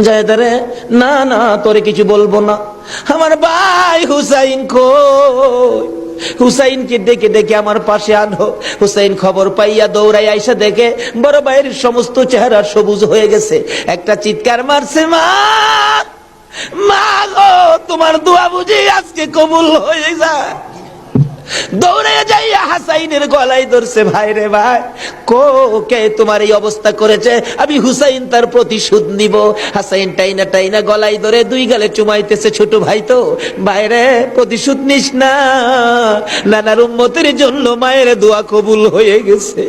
জায়েদারে, না না তোরে কিছু বলবো না, আমার ভাই হুসাইন কই? হুসাইনকে ডেকে ডেকে আমার পাশে আনো। হুসাইন খবর পাইয়া দৌড়াই আইসা দেখে বড় ভাইয়ের সমস্ত চেহারা সবুজ হয়ে গেছে। একটা চিৎকার মারছে, মা মা গো, তোমার দোয়া বুঝি আজকে কবুল হয়ে যায়। দৌড়ে যাইয়া হাসাইনের গলায় ধরছে, ভাই রে ভাই, কে তোমার এই অবস্থা করেছে? আমি হুসাইন তার প্রতিশোধ নিব। হাসাইন টাইনা টাইনা গলায় ধরে দুই গালে চুমাইতেছে, ছোট ভাই তো, ভাইরে প্রতিশোধ নিস না, নানার উম্মতের জন্য মায়ের দোয়া কবুল হয়ে গেছে।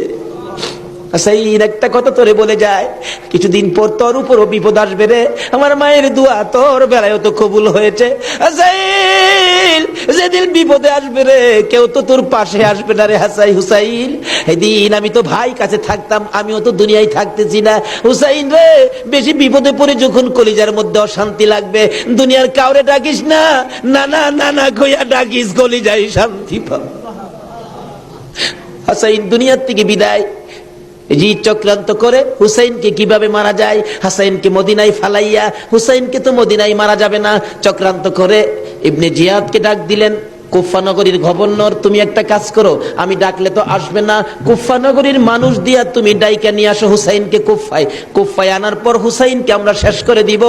হাসাইন একটা কথা তোরে বলে যায়, কিছুদিন পর তোর উপরও বিপদ আসবে রে, আমার মায়ের দোয়া তোর বেলায় তো কবুল হয়েছে। হাসাইন, যেদিন বিপদে আসবে রে, কেউ তো তোর পাশে আসবে না রে হুসাইন। এদিন আমি তো ভাই কাছে থাকতাম, আমিও তো দুনিয়ায় থাকতেছি না। হুসাইন রে, বেশি বিপদে পড়ে যখন কলিজার মধ্যে অশান্তি লাগবে, দুনিয়ার কাউরে ডাকিস না, নানা নানা কইয়া ডাকিস, কলিজায় শান্তি পাবে। হাসাইন দুনিয়ার থেকে বিদায়। জি চক্রান্ত করে হুসাইনকে কিভাবে মারা যায়, হাসাইনকে মদিনায় ফালাইয়া, হুসাইনকে তো মদিনায় মারা যাবে না, চক্রান্ত করে ইবনে জিয়াদকে ডাক দিলেন। কুফা নগরীর গভর্নর, তুমি একটা কাজ করো, আমি ডাকলে তো আসবে না, কুফা নগরীর মানুষ দিয়া তুমি ডাইকা নিয়ে আসো হুসাইনকে কুফায়। কুফায় আনার পর হুসাইনকে আমরা শেষ করে দিব,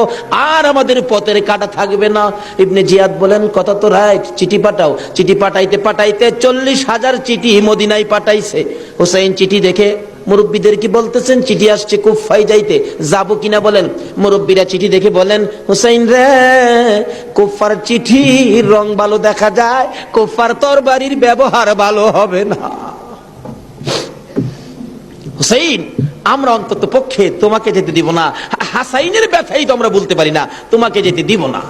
আর আমাদের পথের কাটা থাকবে না। ইবনে জিয়াদ বলেন, কথা তো রাইট, চিঠি পাঠাও। চিঠি পাঠাইতে পাঠাইতে 40,000 চিঠি মদিনায় পাঠাইছে। হুসাইন চিঠি দেখে মুরব্বীদের কি বলতেছেন, চিঠি আসছে কুফায় যাইতে, যাবো কিনা বলেন। মুরব্বীরা চিঠি দেখে বলেন, হুসাইন রে, কুফার চিঠির রং ভালো দেখা যায়, কুফার তরবারির ব্যবহার ভালো হবে না। হুসাইন, আমরা অন্তত পক্ষে তোমাকে যেতে দিব না, হাসাইনের ব্যথাই তো আমরা বলতে পারি না, তোমাকে যেতে দিব না।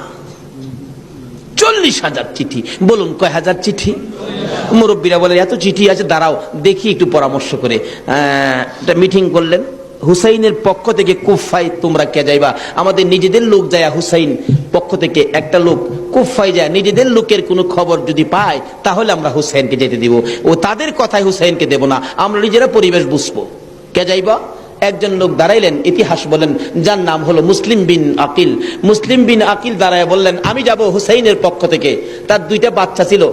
40,000 চিঠি, বলুন কয় হাজার চিঠি? মুরব্বীরা বলে, এত চিঠি আছে, দাঁড়াও দেখি একটু পরামর্শ করে। একটা মিটিং করলেন, হুসাইনের পক্ষ থেকে কুফায় তোমরা কে যাইবা? আমাদের নিজেদের লোক যায়, হুসাইন পক্ষ থেকে একটা লোক কুফায় যায়, নিজেদের লোকের কোনো খবর যদি পায় তাহলে আমরা হুসাইনকে যেতে দিব, ও তাদের কথায় হুসাইনকে দেব না, আমরা নিজেরা পরিবেশ বুঝবো। কে যাইবা? একজন লোক দাঁড়াইলেন, ইতিহাস বলেন, যার নাম হলো মুসলিম বিন আকিল। মুসলিম বিন আকিল দাঁড়ায় বললেন, আমি যাব হুসাইনের পক্ষ থেকে। তার 2টা বাচ্চা ছিল,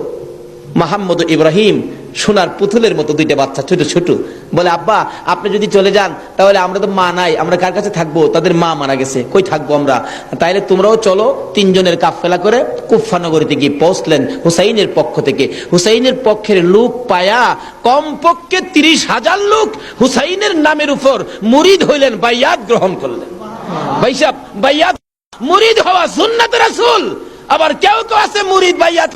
মোহাম্মদ ইব্রাহিম, সোনার পুতুলের মতো 2টা বাচ্চা, ছোট ছোট। বলে, আব্বা আপনি যদি চলে যান তাহলে আমরা তো মা নাই, আমরা কার কাছে থাকবো? তাদের মা মারা গেছে, কই থাকবো আমরা? তাইলে তোমরাও চলো। 3 জনের কাফেলা করে কুফা নগরীতে গিয়ে পৌঁছলেন হুসাইনের পক্ষ থেকে। হুসাইনের পক্ষের লোক পায়া কমপক্ষে 30,000 লোক হুসাইনের নামের উপর মুরিদ হইলেন, বাইয়াত গ্রহণ করলেন। ভাই সাহেব, বাইয়াত মুরিদ হওয়া সুন্নাত রাসূল। আবার কেউ কেউ আছে মুরিদ বাইয়াত